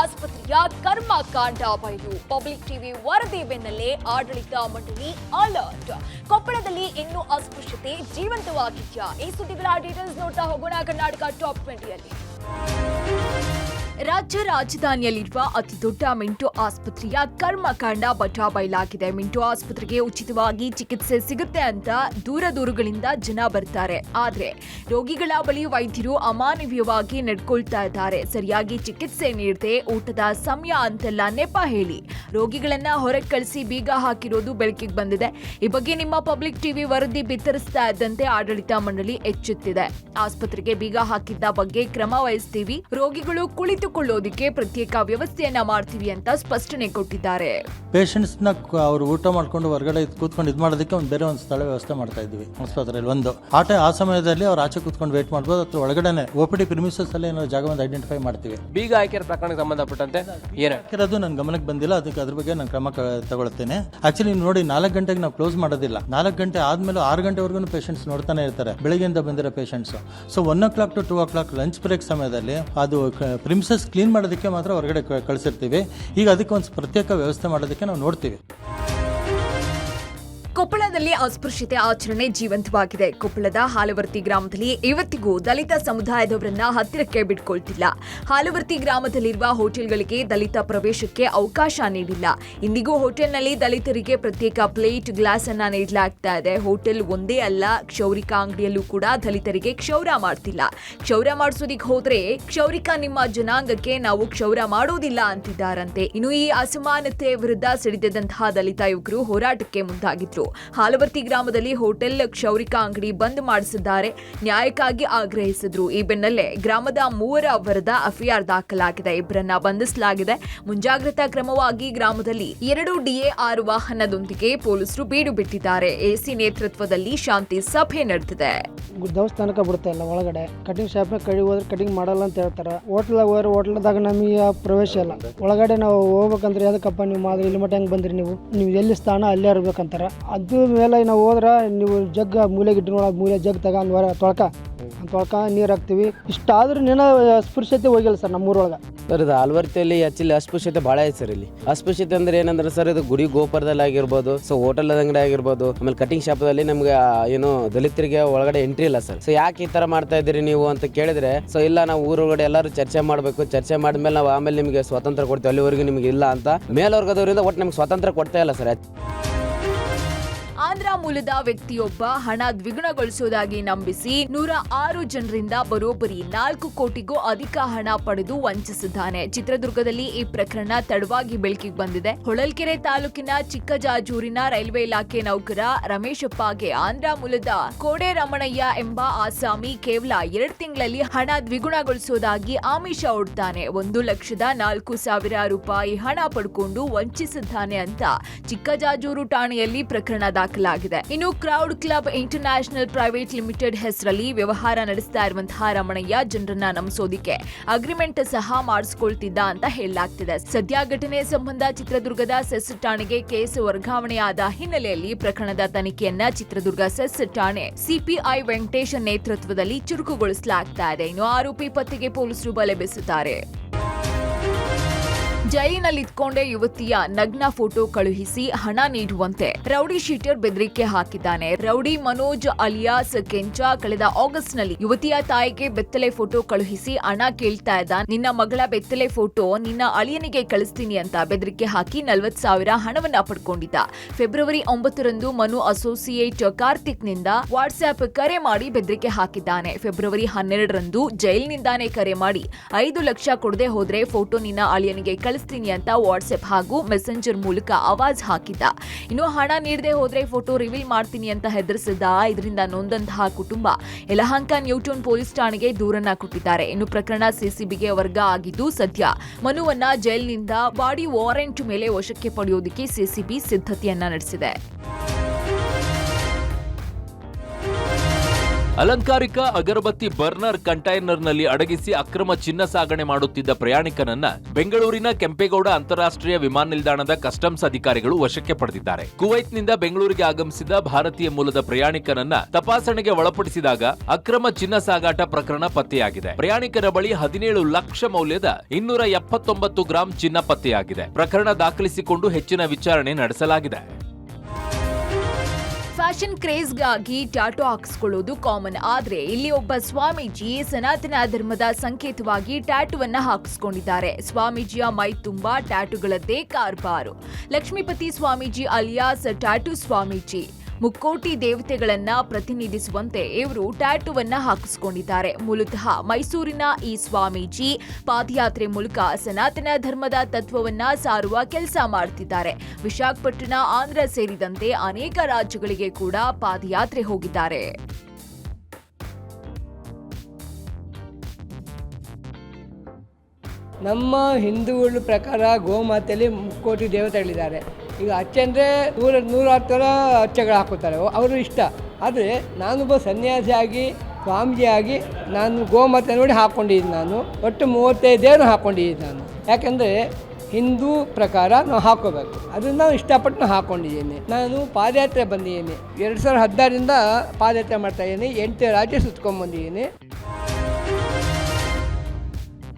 ಆಸ್ಪತ್ರೆಯ ಕರ್ಮಕಾಂಡ ಬಯಲು. Public TV ವರದಿ ಬೆನ್ನಲ್ಲೇ ಆಡಳಿತ ಮಂಡಳಿ ಅಲರ್ಟ್. ಕೊಪ್ಪಳದಲ್ಲಿ ಇನ್ನೂ ಅಸ್ಪೃಶ್ಯತೆ ಜೀವಂತವಾಗಿದೆಯಾ? ಈ ಸುದ್ದಿಗಳ ಡೀಟೇಲ್ಸ್ ನೋಡ್ತಾ ಹೋಗೋಣ ಕರ್ನಾಟಕ ಟಾಪ್ 20ಯಲ್ಲಿ. ರಾಜ್ಯ ರಾಜಧಾನಿಯಲ್ಲಿರುವ ಅತಿ ದೊಡ್ಡ ಮಿಂಟೋ ಆಸ್ಪತ್ರೆಯ ಕರ್ಮಕಾಂಡ ಬಯಲಾಗಿದೆ. ಮಿಂಟೋ ಆಸ್ಪತ್ರೆಗೆ ಉಚಿತವಾಗಿ ಚಿಕಿತ್ಸೆ ಸಿಗುತ್ತೆ ಅಂತ ದೂರಗಳಿಂದ ಜನ ಬರ್ತಾರೆ. ಆದ್ರೆ ರೋಗಿಗಳ ಬಳಿ ವೈದ್ಯರು ಅಮಾನವೀಯವಾಗಿ ನಡ್ಕೊಳ್ತಾ ಇದ್ದಾರೆ. ಸರಿಯಾಗಿ ಚಿಕಿತ್ಸೆ ನೀಡದೆ ಊಟದ ಸಮಯ ಅಂತೆಲ್ಲ ನೆಪ ಹೇಳಿ ರೋಗಿಗಳನ್ನ ಹೊರಗೆ ಕಳಿಸಿ ಬೀಗ ಹಾಕಿರೋದು ಬೆಳಕಿಗೆ ಬಂದಿದೆ. ಈ ಬಗ್ಗೆ ನಿಮ್ಮ ಪಬ್ಲಿಕ್ ಟಿವಿ ವರದಿ ಬಿತ್ತರಿಸ್ತಾ ಇದ್ದಂತೆ ಆಡಳಿತ ಮಂಡಳಿ ಎಚ್ಚೆತ್ತಿದೆ. ಆಸ್ಪತ್ರೆಗೆ ಬೀಗ ಹಾಕಿದ್ದ ಬಗ್ಗೆ ಕ್ರಮ ವಹಿಸ್ತೀವಿ, ರೋಗಿಗಳು ಕುಳಿತುಕೊಳ್ಳೋದಕ್ಕೆ ಪ್ರತ್ಯೇಕ ವ್ಯವಸ್ಥೆಯನ್ನ ಮಾಡ್ತೀವಿ ಅಂತ ಸ್ಪಷ್ಟನೆ ಕೊಟ್ಟಿದ್ದಾರೆ. ಪೇಷಂಟ್ಸ್ ನ ಅವರು ಊಟ ಮಾಡ್ಕೊಂಡು ಹೊರಗಡೆ ಕೂತ್ಕೊಂಡು ಇದು ಮಾಡೋದಕ್ಕೆ ಬೇರೆ ಒಂದು ಸ್ಥಳ ವ್ಯವಸ್ಥೆ ಮಾಡ್ತಾ ಇದ್ವಿ ಆಸ್ಪತ್ರೆಯಲ್ಲಿ. ಒಂದು ಆ ಸಮಯದಲ್ಲಿ ಅವ್ರು ಆಚೆ ಕೂತ್ಕೊಂಡು ವೇಟ್ ಮಾಡ್ಬೋದು, ಅಥವಾ ಒಳಗಡೆ OPD ಪ್ರಿಮಿಸಸ್ ಅಲ್ಲಿ ಏನೋ ಜಾಗವನ್ನು ಐಡೆಂಟಿಫೈ ಮಾಡ್ತೀವಿ. ಬೀಗ ಹಾಕಿರೋ ಪ್ರಕರಣಕ್ಕೆ ಸಂಬಂಧಪಟ್ಟಂತೆ ಹಾಕಿರೋದು ನನ್ನ ಗಮನಕ್ಕೆ ಬಂದಿಲ್ಲ, ಅದಕ್ಕೆ ಅದ್ರ ಬಗ್ಗೆ ನಾನು ಕ್ರಮ ತಗೊಳ್ತೇನೆ. ಆಕ್ಚುಲಿ ನೋಡಿ 4 ಗಂಟೆಗೆ ನಾವು ಕ್ಲೋಸ್ ಮಾಡೋದಿಲ್ಲ. 4 ಗಂಟೆ ಆದ್ಮೇಲೆ 6 ಗಂಟೆವರೆಗೂ ಪೇಷಂಟ್ಸ್ ನೋಡ್ತಾನೆ ಇರ್ತಾರೆ, ಬೆಳಗ್ಗೆಯಿಂದ ಬಂದಿರೋ patients. So 1 o'clock to 2 o'clock lunch break ಸಮಯದಲ್ಲಿ ಅದು ಪ್ರಿಮಿಸಸ್ ಕ್ಲೀನ್ ಮಾಡೋದಕ್ಕೆ ಮಾತ್ರ ಹೊರಗಡೆ ಕಳಿಸಿರ್ತೀವಿ. ಈಗ ಅದಕ್ಕೆ ಒಂದು ಪ್ರತ್ಯೇಕ ವ್ಯವಸ್ಥೆ ಮಾಡೋದಕ್ಕೆ ನಾವು ನೋಡ್ತೀವಿ. ಕೊಪ್ಪಳದಲ್ಲಿ ಅಸ್ಪೃಶ್ಯತೆ ಆಚರಣೆ ಜೀವಂತವಾಗಿದೆ. ಕೊಪ್ಪಳದ ಹಾಲವರ್ತಿ ಗ್ರಾಮದಲ್ಲಿ ಇವತ್ತಿಗೂ ದಲಿತ ಸಮುದಾಯದವರನ್ನ ಹತ್ತಿರಕ್ಕೆ ಬಿಟ್ಕೊಳ್ತಿಲ್ಲ. ಹಾಲವರ್ತಿ ಗ್ರಾಮದಲ್ಲಿರುವ ಹೋಟೆಲ್ಗಳಿಗೆ ದಲಿತ ಪ್ರವೇಶಕ್ಕೆ ಅವಕಾಶ ನೀಡಿಲ್ಲ. ಇಂದಿಗೂ ಹೋಟೆಲ್ನಲ್ಲಿ ದಲಿತರಿಗೆ ಪ್ರತ್ಯೇಕ ಪ್ಲೇಟ್, ಗ್ಲಾಸ್ ಅನ್ನ ನೀಡಲಾಗ್ತಾ ಇದೆ. ಹೋಟೆಲ್ ಒಂದೇ ಅಲ್ಲ, ಕ್ಷೌರಿಕ ಅಂಗಡಿಯಲ್ಲೂ ಕೂಡ ದಲಿತರಿಗೆ ಕ್ಷೌರ ಮಾಡ್ತಿಲ್ಲ. ಕ್ಷೌರ ಮಾಡಿಸೋದಿಕ್ ಹೋದ್ರೆ ಕ್ಷೌರಿಕ ನಿಮ್ಮ ಜನಾಂಗಕ್ಕೆ ನಾವು ಕ್ಷೌರ ಮಾಡೋದಿಲ್ಲ ಅಂತಿದ್ದಾರಂತೆ. ಇನ್ನು ಈ ಅಸಮಾನತೆ ವಿರುದ್ಧ ಸಿಡಿದಂತಹ ದಲಿತ ಯುವಕರು ಹೋರಾಟಕ್ಕೆ ಮುಂದಾಗಿದ್ರು. ಹಾಲವರ್ತಿ ಗ್ರಾಮದಲ್ಲಿ ಹೋಟೆಲ್, ಕ್ಷೌರಿಕ ಅಂಗಡಿ ಬಂದ್ ಮಾಡಿಸಿದ್ದಾರೆ, ನ್ಯಾಯಕ್ಕಾಗಿ ಆಗ್ರಹಿಸಿದ್ರು. ಈ ಬೆನ್ನಲ್ಲೇ ಗ್ರಾಮದ 3 ವಿರುದ್ಧ ಎಫ್ಐಆರ್ ದಾಖಲಾಗಿದೆ. ಇಬ್ಬರನ್ನ ಬಂಧಿಸಲಾಗಿದೆ. ಮುಂಜಾಗ್ರತಾ ಕ್ರಮವಾಗಿ ಗ್ರಾಮದಲ್ಲಿ 2 DAR ವಾಹನದೊಂದಿಗೆ ಪೊಲೀಸರು ಬೀಡು ಬಿಟ್ಟಿದ್ದಾರೆ. AC ನೇತೃತ್ವದಲ್ಲಿ ಶಾಂತಿ ಸಭೆ ನಡೆದಿದೆ. ದೇವಸ್ಥಾನಕ್ಕೆ ಬಿಡ್ತಾ ಇಲ್ಲ, ಒಳಗಡೆ ಕಟಿಂಗ್ ಶಾಪ್ ಹೋದ್ರೆ ಕಟಿಂಗ್ ಮಾಡಲ್ಲ ಅಂತ ಹೇಳ್ತಾರೆ. ಹೋಟ್ಲದಾಗ ನಮಗೆ ಪ್ರವೇಶ ಇಲ್ಲ. ಒಳಗಡೆ ನಾವು ಹೋಗ್ಬೇಕಂದ್ರೆ ಅದಕ್ಕಪ್ಪ ನೀವು ಮಾದರಿ ಇಲ್ಲಿ ಮಟ್ಟ ಹೆಂಗ್ ಬಂದ್ರಿ, ನೀವು ಎಲ್ಲಿ ಸ್ಥಾನ ಅಲ್ಲೇ ಇರ್ಬೇಕಂತಾರ. ಅದು ಮೇಲೆ ನಾವು ಹೋದ್ರೆ ನೀವು ಜಗ್ಗ ಮೂಲೆಗಿಟ್ಟು ಮೂಲೆ ಜಗ್ ತಗೊಂಡ್ ತೊಳ್ಕ ನೀರು ಹಾಕ್ತಿವಿ. ಇಷ್ಟಾದ್ರೂ ಅಸ್ಪೃಶ್ಯತೆ ಹೋಗಿಲ್ಲ ಸರ್ ನಮ್ಮೂರೊಳಗೆ. ಸರ್ ಇದು ಆಲ್ವರ್ತಿಯಲ್ಲಿ ಆಕ್ಚುಲಿ ಅಸ್ಪೃಶ್ಯತೆ ಭಾಳ ಐತೆ ಸರ್. ಇಲ್ಲಿ ಅಸ್ಪೃಶ್ಯತೆ ಅಂದ್ರೆ ಏನಂದ್ರೆ ಸರ್, ಇದು ಗುಡಿ ಗೋಪುರದಲ್ಲಿ ಆಗಿರ್ಬೋದು, ಸೊ ಹೋಟೆಲ್ ಅಂಗಡಿ ಆಗಿರ್ಬೋದು, ಆಮೇಲೆ ಕಟಿಂಗ್ ಶಾಪದಲ್ಲಿ ನಮ್ಗೆ ಏನು ದಲಿತರಿಗೆ ಒಳಗಡೆ ಎಂಟ್ರಿ ಇಲ್ಲ ಸರ್. ಸೊ ಯಾಕೆ ಈ ತರ ಮಾಡ್ತಾ ಇದ್ದೀರಿ ನೀವು ಅಂತ ಕೇಳಿದ್ರೆ, ಸೊ ಇಲ್ಲ ನಾವು ಊರೊಳಗಡೆ ಎಲ್ಲರೂ ಚರ್ಚೆ ಮಾಡಬೇಕು, ಚರ್ಚೆ ಮಾಡಿದ್ಮೇಲೆ ನಾವು ಆಮೇಲೆ ನಿಮಗೆ ಸ್ವಾತಂತ್ರ್ಯ ಕೊಡ್ತೀವಿ, ಅಲ್ಲಿವರೆಗೂ ನಿಮ್ಗೆ ಇಲ್ಲ ಅಂತ ಮೇಲ್ವರ್ಗದವರಿಂದ ಒಟ್ಟು ನಮ್ಗೆ ಸ್ವಾತಂತ್ರ್ಯ ಕೊಡ್ತಾ ಇಲ್ಲ ಸರ್. ಆಂಧ್ರ ಮೂಲದ ವ್ಯಕ್ತಿಯೊಬ್ಬ ಹಣ ದ್ವಿಗುಣಗೊಳಿಸುವುದಾಗಿ ನಂಬಿಸಿ 106 ಜನರಿಂದ ಬರೋಬ್ಬರಿ 4 ಕೋಟಿಗೂ ಅಧಿಕ ಹಣ ಪಡೆದು ವಂಚಿಸಿದ್ದಾನೆ. ಚಿತ್ರದುರ್ಗದಲ್ಲಿ ಈ ಪ್ರಕರಣ ತಡವಾಗಿ ಬೆಳಕಿಗೆ ಬಂದಿದೆ. ಹೊಳಲ್ಕೆರೆ ತಾಲೂಕಿನ ಚಿಕ್ಕಜಾಜೂರಿನ ರೈಲ್ವೆ ಇಲಾಖೆ ನೌಕರ ರಮೇಶಪ್ಪಗೆ ಆಂಧ್ರ ಮೂಲದ ಕೋಡೆ ರಮಣಯ್ಯ ಎಂಬ ಆಸಾಮಿ ಕೇವಲ 2 ತಿಂಗಳಲ್ಲಿ ಹಣ ದ್ವಿಗುಣಗೊಳಿಸುವುದಾಗಿ ಆಮಿಷ ಒಡ್ತಾನೆ. 1,04,000 ರೂಪಾಯಿ ಹಣ ಪಡ್ಕೊಂಡು ವಂಚಿಸಿದ್ದಾನೆ ಅಂತ ಚಿಕ್ಕಜಾಜೂರು ಠಾಣೆಯಲ್ಲಿ ಪ್ರಕರಣ ದಾಖಲಾಗಿದೆ. ಇನ್ನು crowd club international private limited ಹೆಸರಲ್ಲಿ ವ್ಯವಹಾರ ನಡೆಸ್ತಾ ಇರುವಂತಹ ರಮಣಯ್ಯ ಜನರನ್ನ ನಂಬಿಸೋದಿಕ್ಕೆ ಅಗ್ರಿಮೆಂಟ್ ಸಹ ಮಾಡಿಸಿಕೊಳ್ತಿದ್ದ ಅಂತ ಹೇಳಲಾಗ್ತಿದೆ. ಸದ್ಯ ಘಟನೆ ಸಂಬಂಧ ಚಿತ್ರದುರ್ಗದ ಸೆಸ್ ಠಾಣೆಗೆ ಕೇಸ್ ವರ್ಗಾವಣೆಯಾದ ಹಿನ್ನೆಲೆಯಲ್ಲಿ ಪ್ರಕರಣದ ತನಿಖೆಯನ್ನ ಚಿತ್ರದುರ್ಗ ಸೆಸ್ ಠಾಣೆ CPI ವೆಂಕಟೇಶ್ ನೇತೃತ್ವದಲ್ಲಿ ಚುರುಕುಗೊಳಿಸಲಾಗ್ತಾ ಇದೆ. ಇನ್ನು ಆರೋಪಿ ಪತ್ತೆಗೆ ಪೊಲೀಸರು ಬಲೆ ಬೀಸಿದ್ದಾರೆ. ಜೈಲಿನಲ್ಲಿದ್ಕೊಂಡೇ ಯುವತಿಯ ನಗ್ನ ಫೋಟೋ ಕಳುಹಿಸಿ ಹಣ ನೀಡುವಂತೆ ರೌಡಿ ಶೀಟರ್ ಬೆದರಿಕೆ ಹಾಕಿದ್ದಾನೆ. ರೌಡಿ ಮನೋಜ್ ಅಲಿಯಾಸ್ ಕೆಂಚ ಕಳೆದ ಆಗಸ್ಟ್ನಲ್ಲಿ ಯುವತಿಯ ತಾಯಿಗೆ ಬೆತ್ತಲೆ ಫೋಟೋ ಕಳುಹಿಸಿ ಹಣ ಕೇಳ್ತಾ ಇದ್ದ. ನಿನ್ನ ಮಗಳ ಬೆತ್ತಲೆ ಫೋಟೋ ನಿನ್ನ ಅಳಿಯನಿಗೆ ಕಳಿಸ್ತೀನಿ ಅಂತ ಬೆದರಿಕೆ ಹಾಕಿ 40,000 ಹಣವನ್ನ ಪಡ್ಕೊಂಡಿದ್ದ. ಫೆಬ್ರವರಿ 9ರಂದು ಮನು ಅಸೋಸಿಯೇಟ್ ಕಾರ್ತಿಕ್ನಿಂದ ವಾಟ್ಸ್ಆಪ್ ಕರೆ ಮಾಡಿ ಬೆದರಿಕೆ ಹಾಕಿದ್ದಾನೆ. ಫೆಬ್ರವರಿ 12ರಂದು ಜೈಲಿನಿಂದಾನೇ ಕರೆ ಮಾಡಿ 5 ಲಕ್ಷ ಕೊಡದೆ ಹೋದ್ರೆ ಫೋಟೋ ನಿನ್ನ ಅಳಿಯನಿಗೆ ಕಳಿಸ್ತೀನಿ ಅಂತ ವಾಟ್ಸ್ಆಪ್ ಹಾಗೂ ಮೆಸೆಂಜರ್ ಮೂಲಕ ಆವಾಜ್ ಹಾಕಿದ್ದ. ಇನ್ನು ಹಣ ನೀಡದೆ ಹೋದ್ರೆ ಫೋಟೋ ರಿವೀಲ್ ಮಾಡ್ತೀನಿ ಅಂತ ಹೆದರಿಸಿದ್ದ. ಇದರಿಂದ ನೊಂದಂತಹ ಕುಟುಂಬ ಯಲಹಂಕ ನ್ಯೂಟೌನ್ ಪೊಲೀಸ್ ಠಾಣೆಗೆ ದೂರನ್ನ ಕೊಟ್ಟಿದ್ದಾರೆ. ಇನ್ನು ಪ್ರಕರಣ CCBಗೆ ವರ್ಗ ಆಗಿದ್ದು ಸದ್ಯ ಮನುವನ್ನ ಜೈಲಿನಿಂದ ಬಾಡಿ ವಾರೆಂಟ್ ಮೇಲೆ ವಶಕ್ಕೆ ಪಡೆಯೋದಕ್ಕೆ CCB ಸಿದ್ಧತೆಯನ್ನ ನಡೆಸಿದೆ. ಅಲಂಕಾರಿಕ ಅಗರಬತ್ತಿ ಬರ್ನರ್ ಕಂಟೈನರ್ನಲ್ಲಿ ಅಡಗಿಸಿ ಅಕ್ರಮ ಚಿನ್ನ ಸಾಗಣೆ ಮಾಡುತ್ತಿದ್ದ ಪ್ರಯಾಣಿಕನನ್ನ ಬೆಂಗಳೂರಿನ ಕೆಂಪೇಗೌಡ ಅಂತಾರಾಷ್ಟ್ರೀಯ ವಿಮಾನ ನಿಲ್ದಾಣದ ಕಸ್ಟಮ್ಸ್ ಅಧಿಕಾರಿಗಳು ವಶಕ್ಕೆ ಪಡೆದಿದ್ದಾರೆ. ಕುವೈತ್ನಿಂದ ಬೆಂಗಳೂರಿಗೆ ಆಗಮಿಸಿದ ಭಾರತೀಯ ಮೂಲದ ಪ್ರಯಾಣಿಕನನ್ನ ತಪಾಸಣೆಗೆ ಒಳಪಡಿಸಿದಾಗ ಅಕ್ರಮ ಚಿನ್ನ ಸಾಗಾಟ ಪ್ರಕರಣ ಪತ್ತೆಯಾಗಿದೆ. ಪ್ರಯಾಣಿಕರ ಬಳಿ 17 ಲಕ್ಷ ಮೌಲ್ಯದ 279 ಗ್ರಾಂ ಚಿನ್ನ ಪತ್ತೆಯಾಗಿದೆ. ಪ್ರಕರಣ ದಾಖಲಿಸಿಕೊಂಡು ಹೆಚ್ಚಿನ ವಿಚಾರಣೆ ನಡೆಸಲಾಗಿದೆ. ಫ್ಯಾಷನ್ ಕ್ರೇಜ್ಗಾಗಿ ಟ್ಯಾಟೂ ಹಾಕಿಸ್ಕೊಳ್ಳೋದು ಕಾಮನ್. ಆದ್ರೆ ಇಲ್ಲಿ ಒಬ್ಬ ಸ್ವಾಮೀಜಿ ಸನಾತನ ಧರ್ಮದ ಸಂಕೇತವಾಗಿ ಟ್ಯಾಟೂವನ್ನ ಹಾಕಿಸ್ಕೊಂಡಿದ್ದಾರೆ. ಸ್ವಾಮೀಜಿಯ ಮೈ ತುಂಬಾ ಟ್ಯಾಟೂಗಳದ್ದೇ ಕಾರ್ಬಾರು. Lakshmipati Swamiji alias tattoo Swamiji. ಮುಕ್ಕೋಟಿ ದೇವತೆಗಳನ್ನ ಪ್ರತಿನಿಧಿಸುವಂತೆ ಇವರು ಟ್ಯಾಟೂವನ್ನ ಹಾಕಿಸ್ಕೊಂಡಿದ್ದಾರೆ. ಮೂಲತಃ ಮೈಸೂರಿನ ಈ ಸ್ವಾಮೀಜಿ ಪಾದಯಾತ್ರೆ ಮೂಲಕ ಸನಾತನ ಧರ್ಮದ ತತ್ವವನ್ನ ಸಾರುವ ಕೆಲಸ ಮಾಡ್ತಿದ್ದಾರೆ. ವಿಶಾಖಪಟ್ಟಣ, ಆಂಧ್ರ ಸೇರಿದಂತೆ ಅನೇಕ ರಾಜ್ಯಗಳಿಗೆ ಕೂಡ ಪಾದಯಾತ್ರೆ ಹೋಗಿದ್ದಾರೆ. ನಮ್ಮ ಹಿಂದೂಗಳ ಪ್ರಕಾರ ಗೋಮಾತೆಯಲ್ಲಿ ಮುಕ್ಕೋಟಿ ದೇವತೆಗಳಿದ್ದಾರೆ. ಈಗ ಅಚ್ಚೆ ಅಂದರೆ 100 ಥರ ಅಚ್ಚೆಗಳು ಹಾಕೋತಾರೆ, ಅವರು ಇಷ್ಟ. ಆದರೆ ನಾನೊಬ್ಬ ಸನ್ಯಾಸಿಯಾಗಿ ಸ್ವಾಮೀಜಿಯಾಗಿ ನಾನು ಗೋಮಾತೆ ನೋಡಿ ಹಾಕ್ಕೊಂಡಿದ್ದೀನಿ. ನಾನು ಒಟ್ಟು 35 ದೇವರು ಹಾಕ್ಕೊಂಡಿದ್ದೀನಿ ನಾನು. ಯಾಕೆಂದರೆ ಹಿಂದೂ ಪ್ರಕಾರ ನಾವು ಹಾಕ್ಕೋಬೇಕು, ಅದನ್ನು ನಾವು ಇಷ್ಟಪಟ್ಟು ನಾನು ಹಾಕ್ಕೊಂಡಿದ್ದೀನಿ. ನಾನು ಪಾದಯಾತ್ರೆ ಬಂದಿದ್ದೀನಿ. 2016ರಿಂದ ಪಾದಯಾತ್ರೆ ಮಾಡ್ತಾಯಿದ್ದೀನಿ. 8 ರಾಜ್ಯ ಸುತ್ಕೊಂಡ್ಬಂದಿದ್ದೀನಿ.